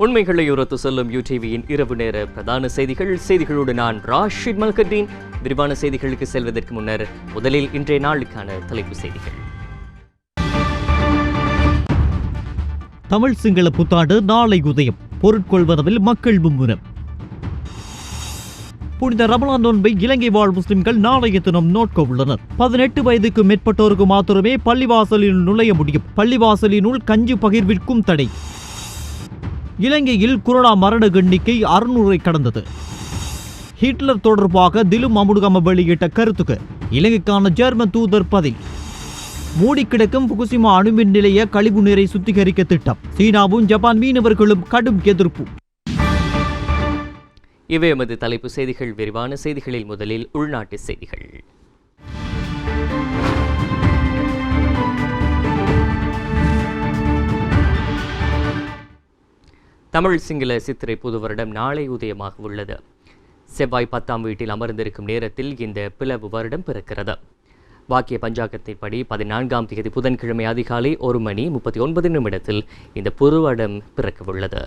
உண்மைகளை உரத்து சொல்லும் யூடிவியின் இரவு நேர பிரதான செய்திகளோடு நான் ராஷித் மல்கதீன். விரிவான செய்திகளுக்கு செல்வதற்கு முன்னர் முதலில் இன்றைய நாளுக்கான தலைப்பு செய்திகள். தமிழ் சிங்கள புத்தாண்டு நாளை உதயம். பொருட்கொள்வதில் மக்கள் மும்முரம். புனித ரமலான் நோன்பை இலங்கை வாழ் முஸ்லிம்கள் நாளைய தினம் நோக்க உள்ளனர். 18 வயதுக்கு மேற்பட்டோருக்கு மாத்திரமே பள்ளிவாசலில் நுழைய முடியும். பள்ளிவாசலினுள் கஞ்சி பகிர்விற்கும் தடை. இலங்கையில் கொரோனா மரண எண்ணிக்கை 600 கடந்தது. ஹிட்லர் தொடர்பாக திலும் அமுடுகம வெளியிட்ட கருத்துக்கு இலங்கைக்கான ஜெர்மன் தூதர் பதில். மூடி கிடக்கும் புகுசிமா அணுமின் நிலைய கழிவு நீரை சுத்திகரிக்க திட்டம். சீனாவும் ஜப்பான் மீனவர்களும் கடும் எதிர்ப்பு. இவை எமது தலைப்பு செய்திகள். விரிவான செய்திகளில் முதலில் உள்நாட்டு செய்திகள். தமிழ் சிங்கள சித்திரை புது வருடம் நாளை உதயமாக உள்ளது. செவ்வாய் 10ஆம் வீட்டில் அமர்ந்திருக்கும் நேரத்தில் இந்த பிளவு வருடம் பிறக்கிறது. வாக்கிய பஞ்சாங்கத்தின்படி 14ஆம் தேதி புதன்கிழமை அதிகாலை 1:39 இந்த புது வருடம் பிறக்கவுள்ளது.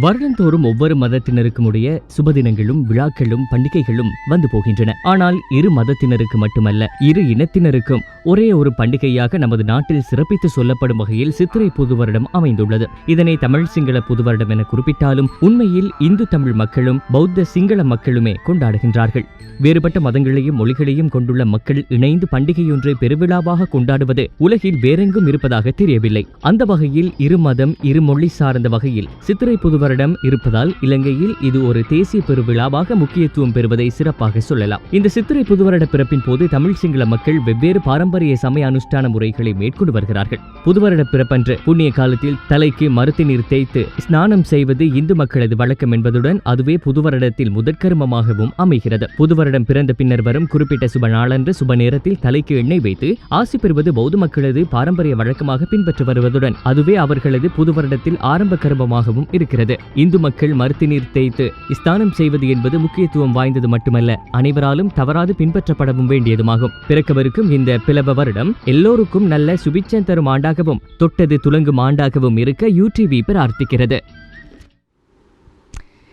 வருடந்தோறும் ஒவ்வொரு மதத்தினருக்கும் உடைய சுபதினங்களும் விழாக்களும் பண்டிகைகளும் வந்து போகின்றன. ஆனால் இரு மதத்தினருக்கு மட்டுமல்ல, இரு இனத்தினருக்கும் ஒரே ஒரு பண்டிகையாக நமது நாட்டில் சிறப்பித்து சொல்லப்படும் வகையில் சித்திரை புது வருடம் அமைந்துள்ளது. இதனை தமிழ் சிங்கள புது வருடம் என குறிப்பிட்டாலும் உண்மையில் இந்து தமிழ் மக்களும் பௌத்த சிங்கள மக்களுமே கொண்டாடுகின்றார்கள். வேறுபட்ட மதங்களையும் மொழிகளையும் கொண்டுள்ள மக்கள் இணைந்து பண்டிகையொன்றை பெருவிழாவாக கொண்டாடுவது உலகில் வேறெங்கும் இருப்பதாக தெரியவில்லை. அந்த வகையில் இரு மதம் இரு மொழி சார்ந்த வகையில் சித்திரை புது வருடம் இருப்பதால் இலங்கையில் இது ஒரு தேசிய பெருவிழாவாக முக்கியத்துவம் பெறுவதை சிறப்பாக சொல்லலாம். இந்த சித்திரை புது வருட பிறப்பின் போது தமிழ் சிங்கள மக்கள் வெவ்வேறு பாரம்பரிய சமய அனுஷ்டான முறைகளை மேற்கொண்டு வருகிறார்கள். புது வருட பிறப்பன்று புண்ணிய காலத்தில் தலைக்கு மருத்து நீர் தேய்த்து ஸ்நானம் செய்வது இந்து மக்களது வழக்கம் என்பதுடன் அதுவே புது வருடத்தில் முதற்கர்மமாகவும் அமைகிறது. புது வருடம் பிறந்த பின்னர் வரும் குறிப்பிட்ட சுப நாளன்று சுப நேரத்தில் தலைக்கு எண்ணெய் வைத்து ஆசி பெறுவது பௌத்த மக்களது பாரம்பரிய வழக்கமாக பின்பற்றி வருவதுடன் அதுவே அவர்களது புது வருடத்தில் ஆரம்ப கர்மமாகவும் இருக்கிறது. இந்து மக்கள் மருத்து நீர் தேய்த்து ஸ்நானம் செய்வது என்பது முக்கியத்துவம் வாய்ந்தது மட்டுமல்ல, அனைவராலும் தவறாது பின்பற்றப்படவும் வேண்டியதுமாகும். பிறக்கவிருக்கும் இந்த பிளவ வருடம் எல்லோருக்கும் நல்ல சுபிட்சம் தரும் ஆண்டாகவும் தொட்டது துலங்கும் ஆண்டாகவும் இருக்க யூடிவி பிரார்த்திக்கிறது.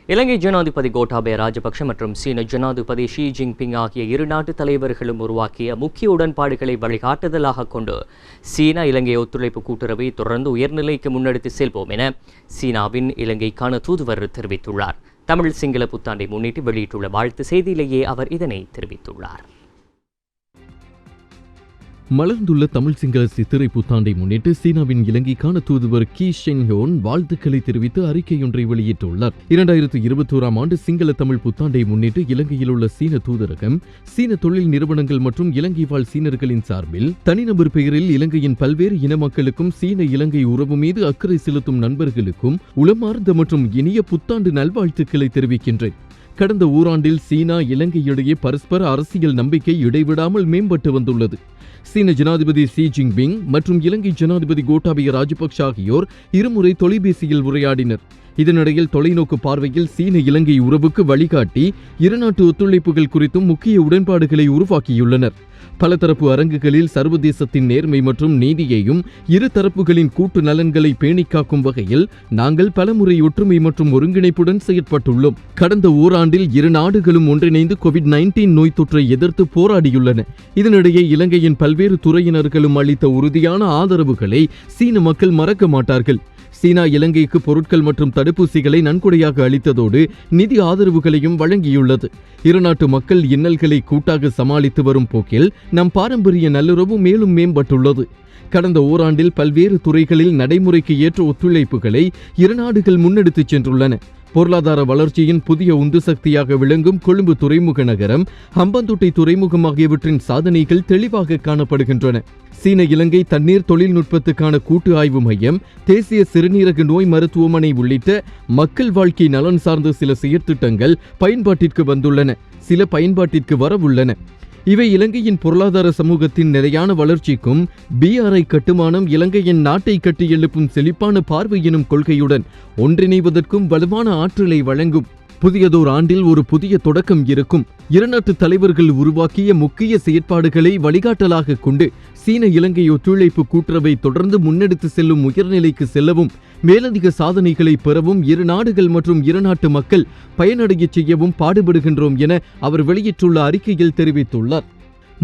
இலங்கை ஜனாதிபதி கோட்டாபய ராஜபக்ஷ மற்றும் சீன ஜனாதிபதி ஷி ஜின்பிங் ஆகிய இரு நாட்டு தலைவர்களும் உருவாக்கிய முக்கிய உடன்பாடுகளை வழிகாட்டுதலாக கொண்டு சீனா இலங்கை ஒத்துழைப்பு கூட்டுறவை தொடர்ந்து உயர்நிலைக்கு முன்னெடுத்து செல்வோம் என சீனாவின் இலங்கைக்கான தூதுவர் தெரிவித்துள்ளார். தமிழ் சிங்கள புத்தாண்டை முன்னிட்டு வெளியிட்டுள்ள வாழ்த்து செய்தியிலேயே அவர் இதனை தெரிவித்துள்ளார். மலர்ந்துள்ள தமிழ் சிங்கள சித்திரை புத்தாண்டை முன்னிட்டு சீனாவின் இலங்கைக்கான தூதுவர் கி ஷென்ஹோன் வாழ்த்துக்களை தெரிவித்து அறிக்கையொன்றை வெளியிட்டுள்ளார். 2021ஆம் ஆண்டு சிங்கள தமிழ் புத்தாண்டை முன்னிட்டு இலங்கையில் உள்ள சீன தூதரகம், சீன தொழில் நிறுவனங்கள் மற்றும் இலங்கை வாழ் சீனர்களின் சார்பில் தனிநபர் பெயரில் இலங்கையின் பல்வேறு இன மக்களுக்கும் சீன இலங்கை உறவு மீது அக்கறை செலுத்தும் நண்பர்களுக்கும் உளமார்ந்த மற்றும் இனிய புத்தாண்டு நல்வாழ்த்துக்களை தெரிவிக்கின்றேன். கடந்த ஓராண்டில் சீனா இலங்கை இடையே பரஸ்பர அரசியல் நம்பிக்கை இடைவிடாமல் மேம்பட்டு வந்துள்ளது. சீன ஜனாதிபதி ஷி ஜின்பிங் மற்றும் இலங்கை ஜனாதிபதி கோட்டாபய ராஜபக்ஷ ஆகியோர் இருமுறை தொலைபேசியில் உரையாடினர். இதனிடையில் தொலைநோக்கு பார்வையில் சீன இலங்கை உறவுக்கு வழிகாட்டி இருநாட்டு ஒத்துழைப்புகள் குறித்தும் முக்கிய உடன்பாடுகளை உருவாக்கியுள்ளனர். பலதரப்பு அரங்குகளில் சர்வதேசத்தின் நேர்மை மற்றும் நீதியையும் இரு தரப்புகளின் கூட்டு நலன்களை பேணிக்காக்கும் வகையில் நாங்கள் பலமுறை ஒற்றுமை மற்றும் ஒருங்கிணைப்புடன் செயற்பட்டுள்ளோம். கடந்த ஓராண்டில் இரு நாடுகளும் ஒன்றிணைந்து COVID-19 நோய் தொற்றை எதிர்த்து போராடியுள்ளன. இதனிடையே இலங்கையின் பல்வேறு துறையினர்களும் அளித்த உறுதியான ஆதரவுகளை சீன மக்கள் மறக்க மாட்டார்கள். சீனா இலங்கைக்கு பொருட்கள் மற்றும் தடுப்பூசிகளை நன்கொடையாக அளித்ததோடு நிதி ஆதரவுகளையும் வழங்கியுள்ளது. இருநாட்டு மக்கள் இன்னல்களை கூட்டாக சமாளித்து வரும் போக்கில் நம் பாரம்பரிய நல்லுறவு மேலும் மேம்பட்டுள்ளது. கடந்த ஓராண்டில் பல்வேறு துறைகளில் நடைமுறைக்கு ஏற்ற ஒத்துழைப்புகளை இரு நாடுகள் முன்னெடுத்துச் சென்றுள்ளன. பொருளாதார வளர்ச்சியின் புதிய உந்து சக்தியாக விளங்கும் கொழும்பு துறைமுக நகரம், ஹம்பாந்தோட்டை துறைமுகம் ஆகியவற்றின் சாதனைகள் தெளிவாக காணப்படுகின்றன. சீன இலங்கை தண்ணீர் தொழில்நுட்பத்துக்கான கூட்டு ஆய்வு மையம், தேசிய சிறுநீரக நோய் மருத்துவமனை உள்ளிட்ட மக்கள் வாழ்க்கை நலன் சார்ந்த சில செயற்திட்டங்கள் பயன்பாட்டிற்கு வந்துள்ளன, சில பயன்பாட்டிற்கு வரவுள்ளன. இவை இலங்கையின் பொருளாதார சமூகத்தின் நிலையான வளர்ச்சிக்கும் BRI கட்டுமானம் இலங்கையின் நாட்டை கட்டியெழுப்பும் செழிப்பான பார்வை எனும் கொள்கையுடன் ஒன்றிணைவதற்கும் வலுவான ஆற்றலை வழங்கும். புதியதோர் ஆண்டில் ஒரு புதிய தொடக்கம் இருக்கும். இரு நாட்டு தலைவர்கள் உருவாக்கிய முக்கிய செயற்பாடுகளை வழிகாட்டலாக கொண்டு சீன இலங்கை ஒத்துழைப்பு கூட்டுறவை தொடர்ந்து முன்னெடுத்து செல்லும் உயர்நிலைக்கு செல்லவும், மேலதிக சாதனைகளை பெறவும், இரு நாடுகள் மற்றும் இரு நாட்டு மக்கள் பயனடைய செய்யவும் பாடுபடுகின்றோம் என அவர் வெளியிட்டுள்ள அறிக்கையில் தெரிவித்துள்ளார்.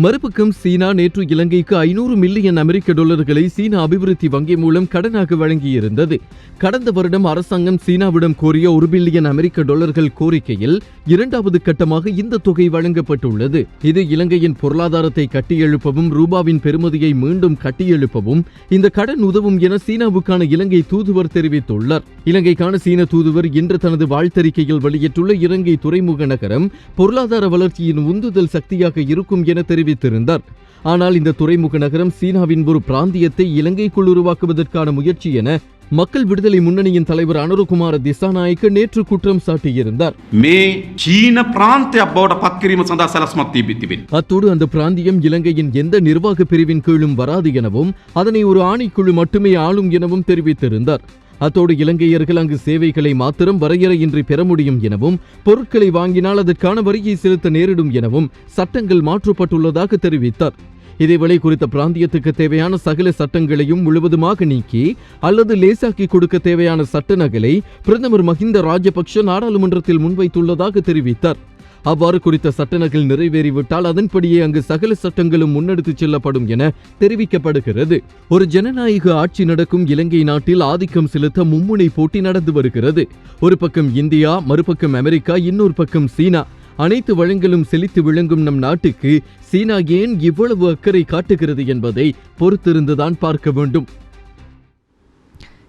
மறுபக்கம் சீனா நேற்று இலங்கைக்கு 500 மில்லியன் அமெரிக்க டாலர்களை சீனா அபிவிருத்தி வங்கி மூலம் கடனாக வழங்கியிருந்தது. கடந்த வருடம் அரசாங்கம் சீனாவிடம் கோரிய 1 பில்லியன் அமெரிக்க டாலர்கள் கோரிக்கையில் இரண்டாவது கட்டமாக இந்த தொகை வழங்கப்பட்டுள்ளது. இது இலங்கையின் பொருளாதாரத்தை கட்டியெழுப்பவும், ரூபாவின் பெறுமதியை மீண்டும் கட்டியெழுப்பவும் இந்த கடன் உதவும் என சீனாவுக்கான இலங்கை தூதுவர் தெரிவித்துள்ளார். இலங்கைக்கான சீன தூதுவர் இன்று தனது வாழ்த்தறிக்கையில் வெளியிட்டுள்ள இலங்கை துறைமுக நகரம் பொருளாதார வளர்ச்சியின் உந்துதல் சக்தியாக இருக்கும் என தெரிவித்திருந்தார். ஆனால் இந்த துறைமுக நகரம் சீனாவின் ஒரு பிராந்தியத்தை இலங்கைக்குள் உருவாக்குவதற்கான முயற்சி என மக்கள் விடுதலை முன்னணியின் தலைவர் அனுரகுமார திசாநாயக்க நேற்று குற்றம் சாட்டியிருந்தார். அத்தோடு அந்த பிராந்தியம் இலங்கையின் எந்த நிர்வாக பிரிவின் கீழும் வராது எனவும் அதனை ஒரு ஆணைக்குழு மட்டுமே ஆளும் எனவும் தெரிவித்திருந்தார். அத்தோடு இலங்கையர்கள் அங்கு சேவைகளை மாத்திரம் வரையறையின்றி பெற முடியும் எனவும், பொருட்களை வாங்கினால் அதற்கான வரியை செலுத்த நேரிடும் எனவும் சட்டங்கள் மாற்றப்பட்டுள்ளதாக தெரிவித்தார். இதேவேளை குறித்த பிராந்தியத்துக்கு தேவையான சகல சட்டங்களையும் முழுவதுமாக நீக்கி அல்லது லேசாக்கி கொடுக்க தேவையான சட்ட நகலை பிரதமர் மஹிந்த ராஜபக்ஷ நாடாளுமன்றத்தில் முன்வைத்துள்ளதாக தெரிவித்தார். அவ்வாறு குறித்த சட்டநகல் நிறைவேறிவிட்டால் அதன்படியே அங்கு சகல சட்டங்களும் முன்னெடுத்துச் செல்லப்படும் என தெரிவிக்கப்படுகிறது. ஒரு ஜனநாயக ஆட்சி நடக்கும் இலங்கை நாட்டில் ஆதிக்கம் செலுத்த மும்முனை போட்டி நடந்து வருகிறது. ஒரு பக்கம் இந்தியா, மறுபக்கம் அமெரிக்கா, இன்னொரு பக்கம் சீனா. அனைத்து வளங்களும் செழித்து விளங்கும் நம் நாட்டுக்கு சீனா ஏன் இவ்வளவு அக்கறை காட்டுகிறது என்பதை பொறுத்திருந்துதான் பார்க்க வேண்டும்.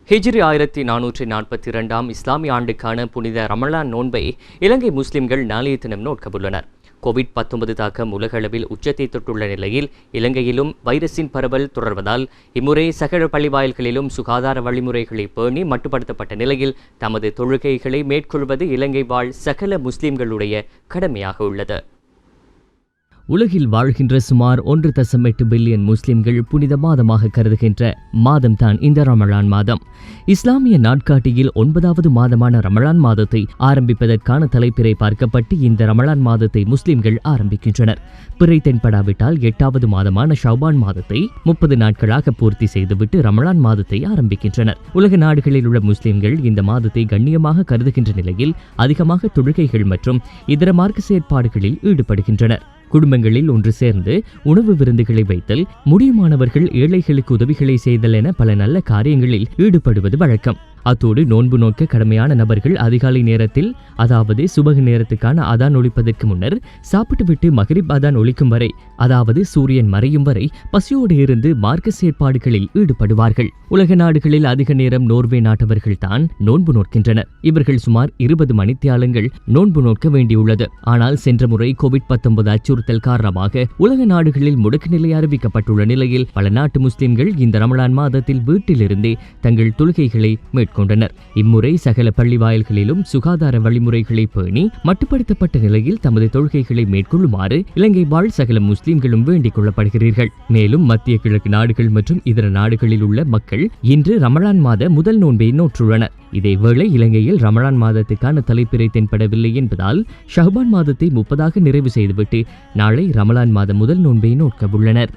ஹிஜ்ரி 1442 இஸ்லாமிய ஆண்டுக்கான புனித ரமலான் நோன்பை இலங்கை முஸ்லிம்கள் நாளைய தினம் நோக்கவுள்ளனர். கோவிட்-19 தாக்கம் உலகளவில் உச்சத்தை தொட்டுள்ள நிலையில் இலங்கையிலும் வைரஸின் பரவல் தொடர்வதால் இம்முறை சகல பள்ளிவாயல்களிலும் சுகாதார வழிமுறைகளை பேணி மட்டுப்படுத்தப்பட்ட நிலையில் தமது தொழுகைகளை மேற்கொள்வது இலங்கை வாழ் சகல முஸ்லிம்களுடைய கடமையாக உள்ளது. உலகில் வாழ்கின்ற சுமார் 1.8 பில்லியன் முஸ்லிம்கள் புனித மாதமாக கருதுகின்ற மாதம்தான் இந்த ரமலான் மாதம். இஸ்லாமிய நாட்காட்டியில் 9வது மாதமான ரமலான் மாதத்தை ஆரம்பிப்பதற்கான தலைப்பிறை பார்க்கப்பட்டு இந்த ரமலான் மாதத்தை முஸ்லிம்கள் ஆரம்பிக்கின்றனர். பிறை தென்படாவிட்டால் 8வது மாதமான ஷவ்பான் மாதத்தை 30 நாட்களாக பூர்த்தி செய்துவிட்டு ரமலான் மாதத்தை ஆரம்பிக்கின்றனர். உலக நாடுகளில் உள்ள முஸ்லிம்கள் இந்த மாதத்தை கண்ணியமாக கருதுகின்ற நிலையில் அதிகமாக தொழுகைகள் மற்றும் இதர மார்க்க செயற்பாடுகளில் ஈடுபடுகின்றனர். குடும்பங்களில் ஒன்று சேர்ந்து உணவு விருந்துகளை வைத்தல், முடியுமானவர்கள் ஏழைகளுக்கு உதவிகளை செய்தல் என பல நல்ல காரியங்களில் ஈடுபடுவது வழக்கம். அத்தோடு நோன்பு நோக்க கடமையான நபர்கள் அதிகாலை நேரத்தில், அதாவது சுபகு நேரத்துக்கான அதான் ஒலிப்பதற்கு முன்னர் சாப்பிட்டுவிட்டு மகரிப் அதான் ஒலிக்கும் வரை, அதாவது சூரியன் மறையும் வரை பசியோடு இருந்து மார்க்க செயற்பாடுகளில் ஈடுபடுவார்கள். உலக நாடுகளில் அதிக நேரம் நோர்வே நாட்டவர்கள் தான் நோன்பு நோக்கின்றனர். இவர்கள் சுமார் 20 மணித்தியாலங்கள் நோன்பு நோக்க வேண்டியுள்ளது. ஆனால் சென்ற முறை கோவிட்-19 அச்சுறுத்தல் காரணமாக உலக நாடுகளில் முடக்கு நிலை அறிவிக்கப்பட்டுள்ள நிலையில் பல நாட்டு முஸ்லிம்கள் இந்த ரமலான் மாதத்தில் வீட்டிலிருந்தே தங்கள் தொழுகைகளை மேற்கொண்டனர். இம்முறை சகல பள்ளி வாயில்களிலும் சுகாதார வழிமுறைகளை பேணி மட்டுப்படுத்தப்பட்ட நிலையில் தமது தொழுகைகளை மேற்கொள்ளுமாறு இலங்கை வாழ் சகல முஸ்லிம்களும் வேண்டிக் கொள்ளப்படுகிறீர்கள். மேலும் மத்திய கிழக்கு நாடுகள் மற்றும் இதர நாடுகளில் உள்ள மக்கள் இன்று ரமலான் மாத முதல் நோன்பை நோற்றுள்ளனர். இதேவேளை இலங்கையில் ரமலான் மாதத்துக்கான தலைப்பிறை தென்படவில்லை என்பதால் ஷஹ்பான் மாதத்தை 30ஆக நிறைவு செய்துவிட்டு நாளை ரமலான் மாத முதல் நோன்பை நோக்க உள்ளனர்.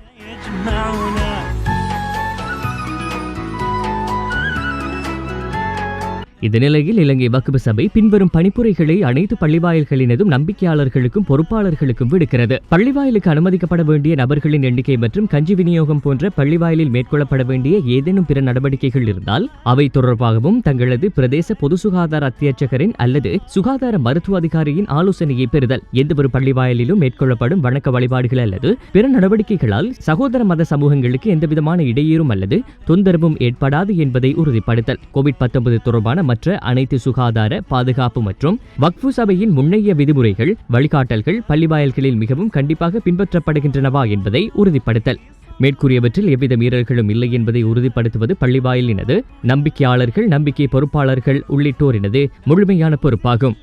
இந்த நிலையில் இலங்கை வக்ஃப் சபை பின்வரும் பணிப்புரைகளை அனைத்து பள்ளிவாயல்களினதும் நம்பிக்கையாளர்களுக்கும் பொறுப்பாளர்களுக்கும் விடுக்கிறது. பள்ளிவாயலுக்கு அனுமதிக்கப்பட வேண்டிய நபர்களின் எண்ணிக்கை மற்றும் கஞ்சி விநியோகம் போன்ற பள்ளிவாயலில் மேற்கொள்ளப்பட வேண்டிய ஏதேனும் பிற நடவடிக்கைகள் இருந்தால் அவை தொடர்பாகவும் தங்களது பிரதேச பொது சுகாதார அத்தியட்சகரின் அல்லது சுகாதார மருத்துவ அதிகாரியின் ஆலோசனையை பெறுதல். எந்தவொரு பள்ளிவாயலிலும் மேற்கொள்ளப்படும் வணக்க வழிபாடுகள் அல்லது பிற நடவடிக்கைகளால் சகோதர மத சமூகங்களுக்கு எந்தவிதமான இடையூறும் அல்லது தொந்தரவும் ஏற்படாது என்பதை உறுதிப்படுத்தல். கோவிட்-19 தொடர்பான மற்ற அனைத்து சுகாதார, பாதுகாப்பு மற்றும் வக்ஃப் சபையின் முன்னைய விதிமுறைகள், வழிகாட்டல்கள் பள்ளிவாயல்களில் மிகவும் கண்டிப்பாக பின்பற்றப்படுகின்றனவா என்பதை உறுதிப்படுத்தல். மேற்கூறியவற்றில் எவ்வித மீறல்களும் இல்லை என்பதை உறுதிப்படுத்துவது பள்ளிவாயலினது, நம்பிக்கையாளர்கள், நம்பிக்கை பொறுப்பாளர்கள் உள்ளிட்டோரினது முழுமையான பொறுப்பாகும்.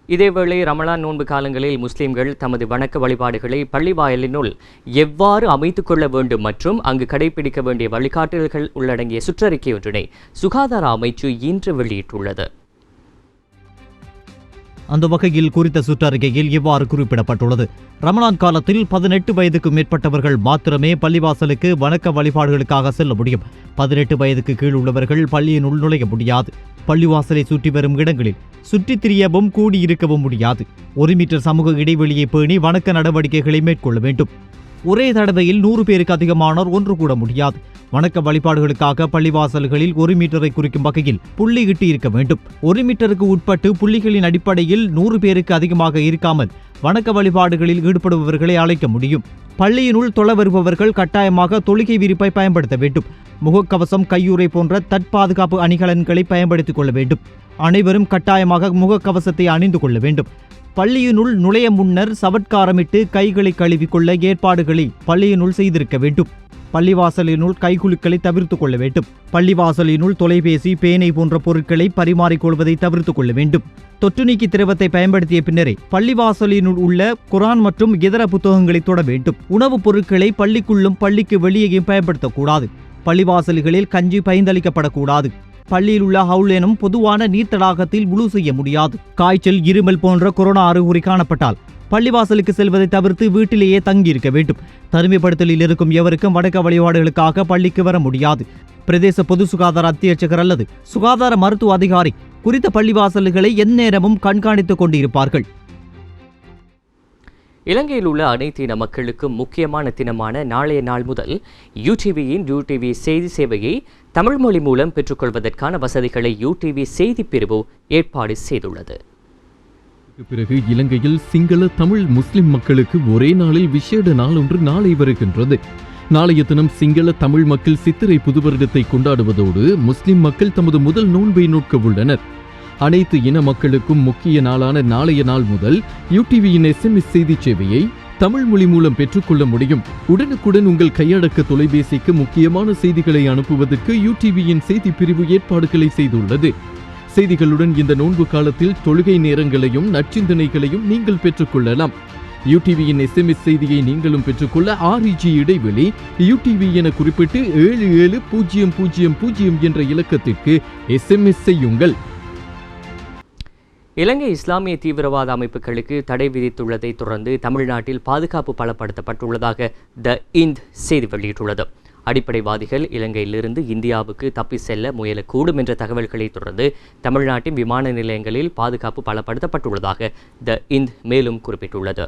இதேவேளை ரமலான் நோன்பு காலங்களில் முஸ்லிம்கள் தமது வணக்க வழிபாடுகளை பள்ளிவாயலினுள் எவ்வாறு அமைத்துக் கொள்ள வேண்டும் மற்றும் அங்கு கடைபிடிக்க வேண்டிய வழிகாட்டல்கள் உள்ளடங்கிய சுற்றறிக்கை ஒன்றினை சுகாதார அமைச்சு இன்று வெளியிட்டுள்ளது. அந்த வகையில் குறித்த சுற்றறிக்கையில் இவ்வாறு குறிப்பிடப்பட்டுள்ளது. ரமலான் காலத்தில் 18 வயதுக்கு மேற்பட்டவர்கள் மாத்திரமே பள்ளிவாசலுக்கு வணக்க வழிபாடுகளுக்காக செல்ல முடியும். 18 வயதுக்கு கீழ் உள்ளவர்கள் பள்ளியினுள் நுழைய முடியாது. பள்ளிவாசலை சுற்றி வரும் இடங்களில் சுற்றித் திரியவும் கூடியிருக்கவும் முடியாது. 1 மீட்டர் சமூக இடைவெளியை பேணி வணக்க நடவடிக்கைகளை மேற்கொள்ள வேண்டும். ஒரே தடவையில் 100 பேருக்கு அதிகமானோர் ஒன்று கூட முடியாது. வணக்க வழிபாடுகளுக்காக பள்ளிவாசல்களில் 1 மீட்டரை குறிக்கும் வகையில் புள்ளி இட்டு இருக்க வேண்டும். 1 மீட்டருக்கு உட்பட்டு புள்ளிகளின் அடிப்படையில் 100 பேருக்கு அதிகமாக இருக்காமல் வணக்க வழிபாடுகளில் ஈடுபடுபவர்களை அழைக்க முடியும். பள்ளியினுள் தொழ வருபவர்கள் கட்டாயமாக தொழுகை விரிப்பை பயன்படுத்த வேண்டும். முகக்கவசம், கையுறை போன்ற தற்பாதுகாப்பு அணிகலன்களை பயன்படுத்திக் கொள்ள வேண்டும். அனைவரும் கட்டாயமாக முகக்கவசத்தை அணிந்து கொள்ள வேண்டும். பள்ளியினுள் நுழைய முன்னர் சவட்காரமிட்டு கைகளை கழுவிக்கொள்ள ஏற்பாடுகளை பள்ளியினுள் செய்திருக்க வேண்டும். பள்ளிவாசலினுள் கைகுலுக்களை தவிர்த்துக் கொள்ள வேண்டும். பள்ளிவாசலினுள் தொலைபேசி, பேனை போன்ற பொருட்களை பரிமாறிக்கொள்வதை தவிர்த்துக் கொள்ள வேண்டும். தொற்று நீக்கி திரவத்தை பயன்படுத்திய பின்னரே பள்ளிவாசலினுள் உள்ள குரான் மற்றும் இதர புத்தகங்களை தொட வேண்டும். உணவுப் பொருட்களை பள்ளிக்குள்ளும் பள்ளிக்கு வெளியேயும் பயன்படுத்தக்கூடாது. பள்ளிவாசல்களில் கஞ்சி பைந்தளிக்கப்படக்கூடாது. பள்ளியில் உள்ள ஹவுல் எனும் பொதுவான நீர் தடாகத்தில் உழு செய்ய முடியாது. காய்ச்சல், இருமல் போன்ற கொரோனா அறிகுறி காணப்பட்டால் பள்ளிவாசலுக்கு செல்வதை தவிர்த்து வீட்டிலேயே தங்கியிருக்க வேண்டும். தனிமைப்படுத்தலில் இருக்கும் எவருக்கும் வணக்க வழிபாடுகளுக்காக பள்ளிக்கு வர முடியாது. பிரதேச பொது சுகாதார அத்தியட்சகர் அல்லது சுகாதார மருத்துவ அதிகாரி குறித்த பள்ளிவாசல்களை எந்நேரமும் கண்காணித்துக் கொண்டிருப்பார்கள். இலங்கையில் உள்ள அனைத்து இன மக்களுக்கும் முக்கியமான தினமான நாளைய நாள் முதல் யூடிவியின் யூடிவி செய்தி சேவையை தமிழ் மொழி மூலம் பெற்றுக்கொள்வதற்கான வசதிகளை யூடிவி செய்தி பிரிவு ஏற்பாடு செய்துள்ளது. பிறகு இலங்கையில் சிங்கள, தமிழ், முஸ்லிம் மக்களுக்கு ஒரே நாளில் விசேட நாள் ஒன்று நாளை வருகின்றது. நாளைய தினம் சிங்கள, தமிழ் மக்கள் சித்திரை புது வருடத்தை கொண்டாடுவதோடு முஸ்லிம் மக்கள் தமது முதல் நோன்பை நோக்க உள்ளனர். அனைத்து இன மக்களுக்கும் முக்கிய நாளான நாளைய நாள் முதல் யூடிவியின் SMS செய்தி சேவையை தமிழ் மொழி மூலம் பெற்றுக்கொள்ள முடியும். உடனுக்குடன் உங்கள் கையடக்க தொலைபேசிக்கு முக்கியமான செய்திகளை அனுப்புவதற்கு யூடிவியின் செய்தி பிரிவு ஏற்பாடுகளை செய்துள்ளது. செய்திகளுடன் இந்த நோன்பு காலத்தில் தொழுகை நேரங்களையும் நற்சிந்தனைகளையும் நீங்கள் பெற்றுக்கொள்ளலாம். யூடிவியின் SMS செய்தியை நீங்களும் பெற்றுக்கொள்ள REG இடைவெளி யூடிவி என குறிப்பிட்டு 77000 என்ற இலக்கத்திற்கு SMS செய்யுங்கள். இலங்கை இஸ்லாமிய தீவிரவாத அமைப்புகளுக்கு தடை விதித்துள்ளதை தொடர்ந்து தமிழ்நாட்டில் பாதுகாப்பு பலப்படுத்தப்பட்டுள்ளதாக த இந்த் செய்தி வெளியிட்டுள்ளது. அடிப்படைவாதிகள் இலங்கையிலிருந்து இந்தியாவுக்கு தப்பி செல்ல முயலக்கூடும் என்ற தகவல்களை தொடர்ந்து தமிழ்நாட்டின் விமான நிலையங்களில் பாதுகாப்பு பலப்படுத்தப்பட்டுள்ளதாக த இந்த் மேலும் குறிப்பிட்டுள்ளது.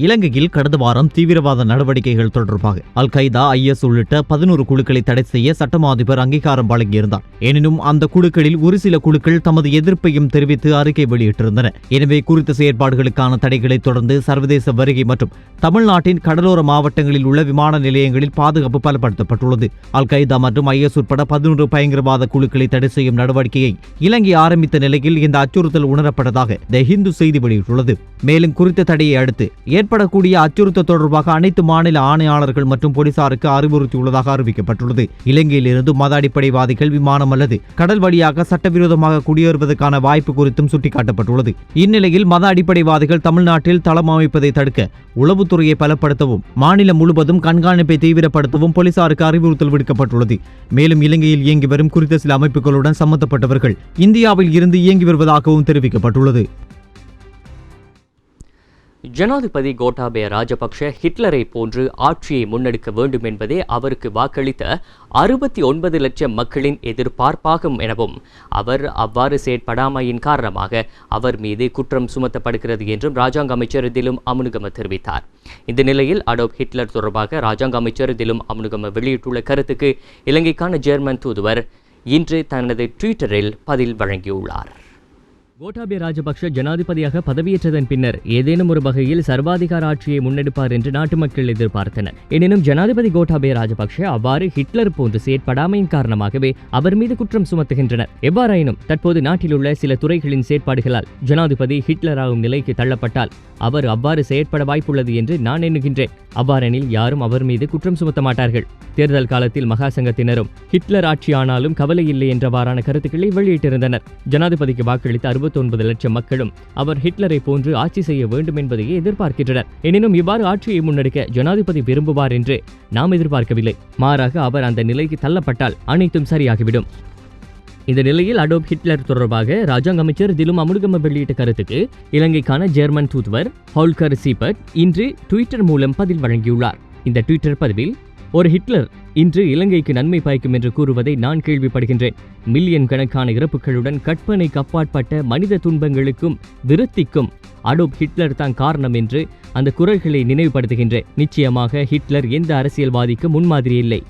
இலங்கையில் கடந்த வாரம் தீவிரவாத நடவடிக்கைகள் தொடர்பாக அல்-கைதா, IS உள்ளிட்ட 11 குழுக்களை தடை செய்ய சட்டமா அதிபர் அங்கீகாரம் வழங்கியிருந்தார். எனினும் அந்த குழுக்களில் ஒரு சில குழுக்கள் தமது எதிர்ப்பையும் தெரிவித்து அறிக்கை வெளியிட்டிருந்தன. எனவே குறித்த செயற்பாடுகளுக்கான தடைகளை தொடர்ந்து சர்வதேச வருகை மற்றும் தமிழ்நாட்டின் கடலோர மாவட்டங்களில் உள்ள விமான நிலையங்களில் பாதுகாப்பு பலப்படுத்தப்பட்டுள்ளது. அல்-கைதா மற்றும் IS உட்பட 11 பயங்கரவாத குழுக்களை தடை செய்யும் நடவடிக்கையை இலங்கை ஆரம்பித்த நிலையில் இந்த அச்சுறுத்தல் உணரப்பட்டதாக த ஹிந்து செய்தி வெளியிட்டுள்ளது. மேலும் குறித்த தடையை அடுத்து ஏற்படக்கூடிய அச்சுறுத்தல் தொடர்பாக அனைத்து மாநில ஆணையாளர்கள் மற்றும் போலீசாருக்கு அறிவுறுத்தியுள்ளதாக அறிவிக்கப்பட்டுள்ளது. இலங்கையிலிருந்து மத அடிப்படைவாதிகள் விமானம் அல்லது கடல் வழியாக சட்டவிரோதமாக குடியேறுவதற்கான வாய்ப்பு குறித்தும் சுட்டிக்காட்டப்பட்டுள்ளது. இந்நிலையில் மத அடிப்படைவாதிகள் தமிழ்நாட்டில் தளம் அமைப்பதை தடுக்க உளவுத்துறையை பலப்படுத்தவும் மாநிலம் முழுவதும் கண்காணிப்பை தீவிரப்படுத்தவும் போலீசாருக்கு அறிவுறுத்தல் விடுக்கப்பட்டுள்ளது. மேலும் இலங்கையில் இயங்கி வரும் குறித்த சில அமைப்புகளுடன் சம்பந்தப்பட்டவர்கள் இந்தியாவில் இருந்து இயங்கி வருவதாகவும் தெரிவிக்கப்பட்டுள்ளது. ஜனாதிபதி கோட்டாபய ராஜபக்ஷ ஹிட்லரை போன்று ஆட்சியை முன்னெடுக்க வேண்டும் என்பதே அவருக்கு வாக்களித்த 69 லட்சம் மக்களின் எதிர்பார்ப்பாகும் எனவும் அவர் அவ்வாறு செயற்படாமையின் காரணமாக அவர் மீது குற்றம் சுமத்தப்படுகிறது என்றும் ராஜாங்க அமைச்சர் திலும் அமுனுகம தெரிவித்தார். இந்த நிலையில் அடோப் ஹிட்லர் தொடர்பாக ராஜாங்க அமைச்சர் திலும் அமுனுகம வெளியிட்டுள்ள கருத்துக்கு இலங்கைக்கான ஜெர்மன் தூதுவர் இன்று தனது ட்விட்டரில் பதில் வழங்கியுள்ளார். கோட்டாபய ராஜபக்ஷ ஜனாதிபதியாக பதவியேற்றதன் பின்னர் ஏதேனும் ஒரு வகையில் சர்வாதிகார ஆட்சியை முன்னெடுப்பார் என்று நாட்டு மக்கள் எதிர்பார்த்தனர். எனினும் ஜனாதிபதி கோட்டாபய ராஜபக்ஷ அவ்வாறு ஹிட்லர் போன்று செயற்படாமையின் காரணமாகவே அவர் மீது குற்றம் சுமத்துகின்றனர். எவ்வாறாயினும் தற்போது நாட்டில் உள்ள சில துறைகளின் செயற்பாடுகளால் ஜனாதிபதி ஹிட்லர் ஆகும் நிலைக்கு தள்ளப்பட்டால் அவர் அவ்வாறு செயற்பட வாய்ப்புள்ளது என்று நான் எண்ணுகின்றேன். அவ்வாறெனில் யாரும் அவர் மீது குற்றம் சுமத்த மாட்டார்கள். தேர்தல் காலத்தில் மகாசங்கத்தினரும் ஹிட்லர் ஆட்சி ஆனாலும் கவலை இல்லை என்றவாறான கருத்துக்களை வெளியிட்டிருந்தனர். ஜனாதிபதிக்கு வாக்களித்த 69 லட்சம் மக்களும் அவர் ஹிட்லரை போன்று ஆட்சி செய்ய வேண்டும் என்பதையே எதிர்பார்க்கின்றனர். எனினும் இவ்வாறு ஆட்சியை முன்னெடுக்க ஜனாதிபதி விரும்புவார் என்று நாம் எதிர்பார்க்கவில்லை. மாறாக அவர் அந்த நிலைக்கு தள்ளப்பட்டால் அனைத்தும் சரியாகிவிடும். இந்த நிலையில் அடோப் ஹிட்லர் தொடர்பாக ராஜாங்க அமைச்சர் திலும் அமுனுகம வெளியிட்ட கருத்துக்கு இலங்கைக்கான ஜெர்மன் தூதுவர் ஹோல்கர் சீபர்ட் இன்று ட்விட்டர் மூலம் பதில் வழங்கியுள்ளார். இந்த ட்விட்டர் பதிவில், ஒரு ஹிட்லர் இன்று இலங்கைக்கு நன்மை பயக்கும் என்று கூறுவதை நான் கேள்விப்படுகின்றேன். மில்லியன் கணக்கான இறப்புகளுடன் கற்பனைக்கு அப்பாற்பட்ட மனித துன்பங்களுக்கும் விரக்திக்கும் அடோப் ஹிட்லர் தான் காரணம் என்று அந்த குரல்களை நினைவுபடுத்துகின்றேன். நிச்சயமாக ஹிட்லர் எந்த அரசியல்வாதிக்கும் முன்மாதிரி இல்லை.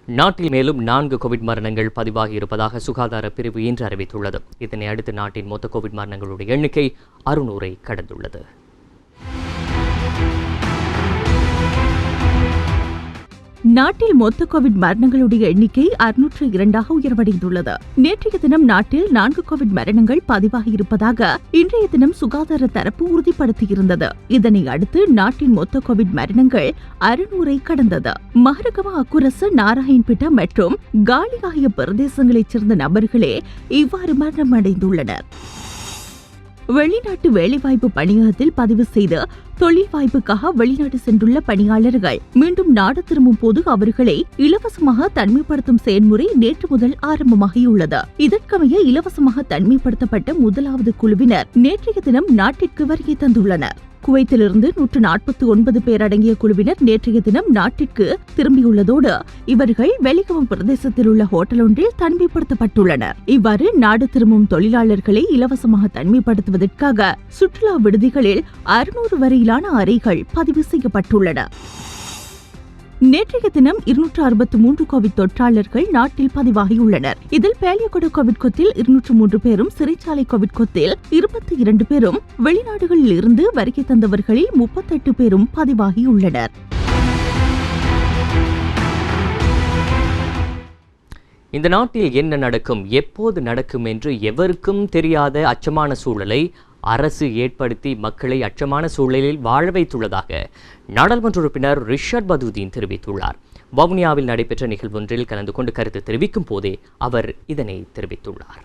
நாட்டில் மேலும் 4 கோவிட் மரணங்கள் பதிவாகி இருப்பதாக சுகாதார பிரிவு இன்று அறிவித்துள்ளது. இதனை அடுத்து நாட்டின் மொத்த கோவிட் மரணங்களுடைய எண்ணிக்கை 600ஐ கடந்துள்ளது. நாட்டில் மொத்த கோவிட் மரணங்களுடைய எண்ணிக்கை 602ஆக உயர்வடைந்துள்ளது. நேற்றைய தினம் நாட்டில் 4 கோவிட் மரணங்கள் பதிவாகியிருப்பதாக இன்றைய தினம் சுகாதார தரப்பு உறுதிப்படுத்தியிருந்தது. இதனை அடுத்து நாட்டின் மொத்த கோவிட் மரணங்கள் 600ஐ கடந்தது. மஹரகம, அக்குரச, நாராயண்பிட்ட மற்றும் காலி ஆகிய பிரதேசங்களைச் சேர்ந்த நபர்களே இவ்வாறு மரணமடைந்துள்ளனர். வெளிநாட்டு வேலைவாய்ப்பு பணியகத்தில் பதிவு செய்து தொழில் வாய்ப்புக்காக வெளிநாடு சென்றுள்ள பணியாளர்கள் மீண்டும் நாடு திரும்பும் போது அவர்களை இலவசமாக தனிமைப்படுத்தும் செயல்முறை நேற்று முதல் ஆரம்பமாகியுள்ளது. இதற்கமைய இலவசமாக தனிமைப்படுத்தப்பட்ட முதலாவது குழுவினர் நேற்றைய தினம் நாட்டிற்கு வருகை தந்துள்ளனர். குவைத்திலிருந்து 149 பேர் அடங்கிய குழுவினர் நேற்றைய தினம் நாட்டிற்கு திரும்பியுள்ளதோடு இவர்கள் வெலிகம பிரதேசத்தில் உள்ள ஹோட்டல் ஒன்றில் தனிமைப்படுத்தப்பட்டுள்ளனர். இவ்வாறு நாடு திரும்பும் தொழிலாளர்களை இலவசமாக தனிமைப்படுத்துவதற்காக சுற்றுலா விடுதிகளில் 600 வரையிலான அறைகள் பதிவு செய்யப்பட்டுள்ளன. நேற்றைய தினம் 263 கோவிட் தொற்றாளர்கள் நாட்டில் பதிவாகியுள்ளனர். இதில் பேலியகொட கோவிட் கொத்தில் 203 பேரும், சிறைச்சாலை கோவிட் கொத்தில் 22 பேரும், வெளிநாடுகளில் இருந்து வருகை தந்தவர்களில் 38 பேரும் பதிவாகியுள்ளனர். இந்த நாட்டில் என்ன நடக்கும், எப்போது நடக்கும் என்று எவருக்கும் தெரியாத அச்சமான சூழலை அரசு ஏற்படுத்தி மக்களை அச்சமான சூழலில் வாழ வைத்துள்ளதாக நாடாளுமன்ற உறுப்பினர் ரிஷாட் பதுதீன் தெரிவித்துள்ளார். வவுனியாவில் நடைபெற்ற நிகழ்வொன்றில் கலந்து கொண்டு கருத்து தெரிவிக்கும் போதே அவர் இதனை தெரிவித்துள்ளார்.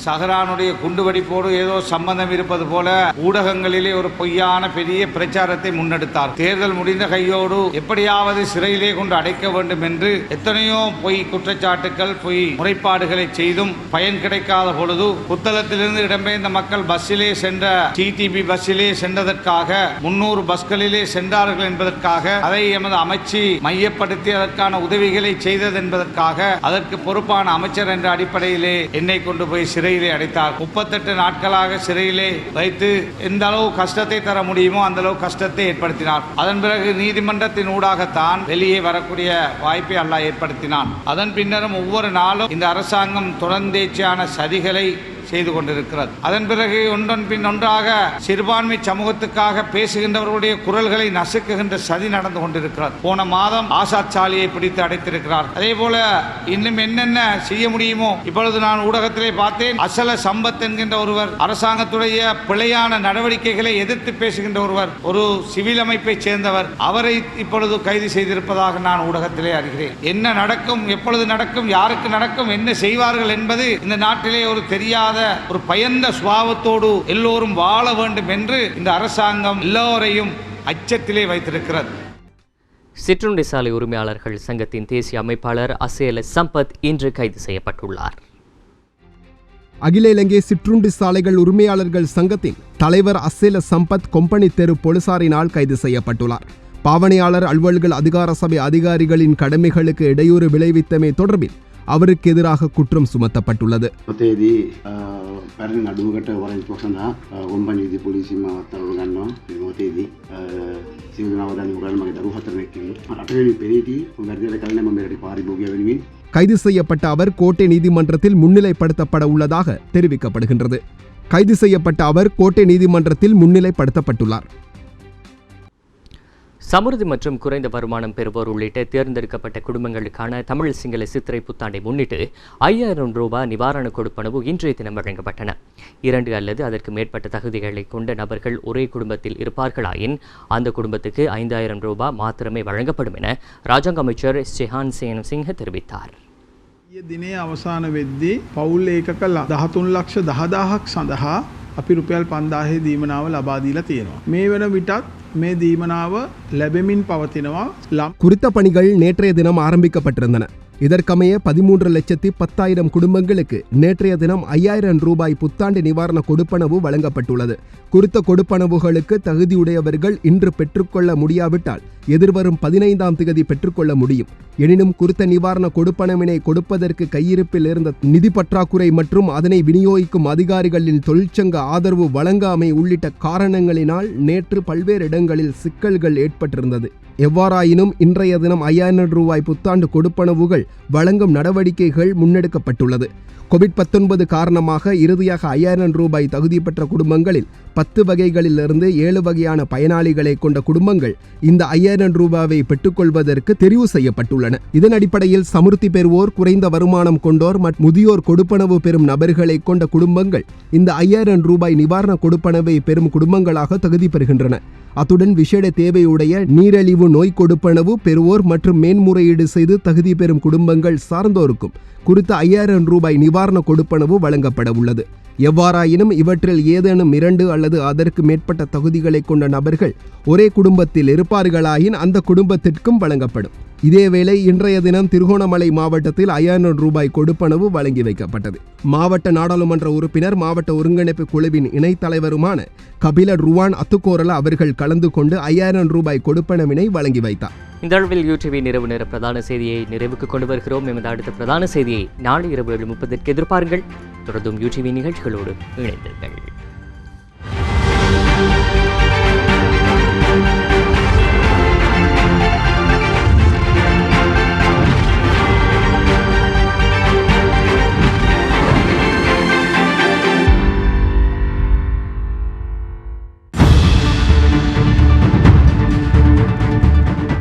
சஹரானுடைய குண்டுவெடிப்போடு ஏதோ சம்பந்தம் இருப்பது போல ஊடகங்களிலே ஒரு பொய்யான பெரிய பிரச்சாரத்தை முன்னெடுத்தார். தேர்தல் முடிந்த கையோடு எப்படியாவது சிறையிலே கொண்டு அடைக்க வேண்டும் என்று எத்தனையோ பொய் குற்றச்சாட்டுகள், பொய் முறைப்பாடுகளை செய்தும் பயன் கிடைக்காத பொழுது புத்தளத்திலிருந்து இடம்பெயர்ந்த மக்கள் பஸ்ஸிலே சென்ற டிடிபி பஸ்ஸிலே சென்றதற்காக 300 பஸ்களிலே சென்றார்கள் என்பதற்காக அதை எமது அமைச்சு மையப்படுத்தி அதற்கான உதவிகளை செய்தது என்பதற்காக அதற்கு பொறுப்பான அமைச்சர் என்ற அடிப்படையிலே என்னை கொண்டு போய் சிறையிலே அடைத்தார். 38 நாட்களாக சிறையிலே வைத்து எந்த அளவு கஷ்டத்தை தர முடியுமோ அந்த அளவு கஷ்டத்தை ஏற்படுத்தினார். அதன் பிறகு நீதிமன்றத்தின் ஊடாகத்தான் வெளியே வரக்கூடிய வாய்ப்பை அல்லாஹ் ஏற்படுத்தினான். அதன் பின்னரும் ஒவ்வொரு நாளும் இந்த அரசாங்கம் தொடர்ந்தேச்சியான சதிகளை செய்து கொண்டிருக்கிறது. அதன் பிறகு ஒன்றன் பின் ஒன்றாக சிறுபான்மை சமூகத்துக்காக பேசுகின்றவர்களுடைய குரல்களை நசுக்குகின்ற சதி நடந்து கொண்டிருக்கிறது. போன மாதம் ஆசாத் சாலியை பிடித்து அடைத்திருக்கிறார். அதே போல இன்னும் என்னென்ன செய்ய முடியுமோ இப்பொழுது நான் ஊடகத்திலே பார்த்தேன். அசல சம்பத் என்கின்ற ஒருவர், அரசாங்கத்துடைய பிழையான நடவடிக்கைகளை எதிர்த்து பேசுகின்ற ஒருவர், ஒரு சிவில் அமைப்பை சேர்ந்தவர், அவரை இப்பொழுது கைது செய்திருப்பதாக நான் ஊடகத்திலே அறிகிறேன். என்ன நடக்கும், எப்பொழுது நடக்கும், யாருக்கு நடக்கும், என்ன செய்வார்கள் என்பது இந்த நாட்டிலே ஒரு தெரியாத ஒரு பயந்த சுபாவத்தோடு எல்லோரும் வாழ வேண்டும் என்று இந்த அரசாங்கம் எல்லோரையும் அச்சத்திலே வைத்திருக்கிறது. சிற்றுண்டி சாலை உரிமையாளர்கள் சங்கத்தின் தேசிய அமைப்பாளர் அசேல சம்பத் இன்று கைது செய்யப்பட்டுள்ளார். அகில இலங்கை சிற்றுண்டி சாலைகள் உரிமையாளர்கள் சங்கத்தின் தலைவர் அசேல சம்பத் கொம்பனி தெரு போலீசாரினால் கைது செய்யப்பட்டுள்ளார். பாவனையாளர் அலுவல்கள் அதிகார சபை அதிகாரிகளின் கடமைகளுக்கு இடையூறு விளைவித்தமை தொடர்பில் அவருக்கு எதிராக குற்றம் சுமத்தப்பட்டுள்ளது. கைது செய்யப்பட்ட அவர் கோட்டை நீதிமன்றத்தில் முன்னிலைப்படுத்தப்பட உள்ளதாக தெரிவிக்கப்படுகின்றது. கைது செய்யப்பட்ட அவர் கோட்டை நீதிமன்றத்தில் முன்னிலைப்படுத்தப்பட்டுள்ளார். சமுர்த்தி மற்றும் குறைந்த வருமானம் பெறுவோர் உள்ளிட்ட தேர்ந்தெடுக்கப்பட்ட குடும்பங்களுக்கான தமிழ் சிங்கள சித்திரை புத்தாண்டை முன்னிட்டு 5000 ரூபாய் நிவாரண கொடுப்பனவு இன்றைய தினம் வழங்கப்பட்டன. 2 அல்லது அதற்கு மேற்பட்ட தகுதிகளை கொண்ட நபர்கள் ஒரே குடும்பத்தில் இருப்பார்களாயின் அந்த குடும்பத்துக்கு 5000 ரூபாய் மாத்திரமே வழங்கப்படும் என ராஜாங்க அமைச்சர் ஷெஹான் சேனசிங்க தெரிவித்தார். දිනේ අවසාන වෙද්දී පවුල් ඒකක 13,10,000ක් සඳහා අපි රුපියල් 5,000 දීමනාව ලබා දීලා තියෙනවා. මේ වෙන විටත් මේ දීමනාව ලැබෙමින් පවතිනවා. குறித்த பணிகள் நேற்றைய தினம் ஆரம்பிக்கப்பட்டிருந்தன. இதற்கமைய 13,10,000 குடும்பங்களுக்கு நேற்றைய தினம் 5,000 ரூபாய் புத்தாண்டு நிவாரண கொடுப்பனவு வழங்கப்பட்டுள்ளது. குறித்த கொடுப்பனவுகளுக்கு தகுதியுடையவர்கள் இன்று பெற்றுக்கொள்ள முடியாவிட்டால் எதிர்வரும் 15ஆம் தேதி பெற்றுக்கொள்ள முடியும். எனினும் குறித்த நிவாரண கொடுப்பனவினை கொடுப்பதற்கு கையிருப்பில் இருந்த நிதி பற்றாக்குறை மற்றும் அதனை விநியோகிக்கும் அதிகாரிகளின் தொழிற்சங்க ஆதரவு வழங்காமை உள்ளிட்ட காரணங்களினால் நேற்று பல்வேறு இடங்களில் சிக்கல்கள் ஏற்பட்டிருந்தது. எவ்வாறாயினும் இன்றைய தினம் 5,000 ரூபாய் புத்தாண்டு கொடுப்பனவுகள் வழங்கும் நடவடிக்கைகள் முன்னெடுக்கப்பட்டுள்ளது. கோவிட்-19 காரணமாக இறுதியாக 5,000 ரூபாய் தகுதி பெற்ற குடும்பங்களில் 10 வகைகளிலிருந்து 7 வகையான பயனாளிகளை கொண்ட குடும்பங்கள் இந்த 5,000 ரூபாயை பெற்றுக்கொள்வதற்கு தெரிவு செய்யப்பட்டுள்ளன. இதன் அடிப்படையில் சமுர்த்தி பெறுவோர், குறைந்த வருமானம் கொண்டோர் மற்றும் முதியோர் கொடுப்பனவு பெறும் நபர்களை கொண்ட குடும்பங்கள் இந்த 5,000 ரூபாய் நிவாரண கொடுப்பனவை பெறும் குடும்பங்களாக தகுதி பெறுகின்றன. அத்துடன் விசேட தேவையுடைய நீரிழிவு நோய் கொடுப்பனவு பெறுவோர் மற்றும் மேன்முறையீடு செய்து தகுதி பெறும் குடும்பங்கள் சார்ந்தோருக்கும் குறித்த 5,000 ரூபாய் நிவாரண கொடுப்பனவு வழங்கப்பட உள்ளது. எவ்வாறாயினும் இவற்றில் ஏதேனும் 2 அல்லது அதற்கு மேற்பட்ட தகுதிகளை கொண்ட நபர்கள் ஒரே குடும்பத்தில் இருப்பார்களாயின் அந்த குடும்பத்திற்கும் வழங்கப்படும். இதேவேளை இன்றைய தினம் திருகோணமலை மாவட்டத்தில் 5,000 ரூபாய் கொடுப்பனவு வழங்கி வைக்கப்பட்டது. மாவட்ட நாடாளுமன்ற உறுப்பினர், மாவட்ட ஒருங்கிணைப்பு குழுவின் இணைத் தலைவருமான கபில ருவான் அத்துக்கோரல அவர்கள் கலந்து கொண்டு 5,000 ரூபாய் கொடுப்பனவினை வழங்கி வைத்தார். இந்த அளவில் யூடிவி நிறைவு நேர பிரதான செய்தியை நிறைவுக்கு கொண்டு வருகிறோம். எமது அடுத்த பிரதான செய்தியை நாளை இரவு 7:30 எதிர்பாருங்கள். தொடர்ந்தும் யூடிவி நிகழ்ச்சிகளோடு இணைந்திருங்கள்.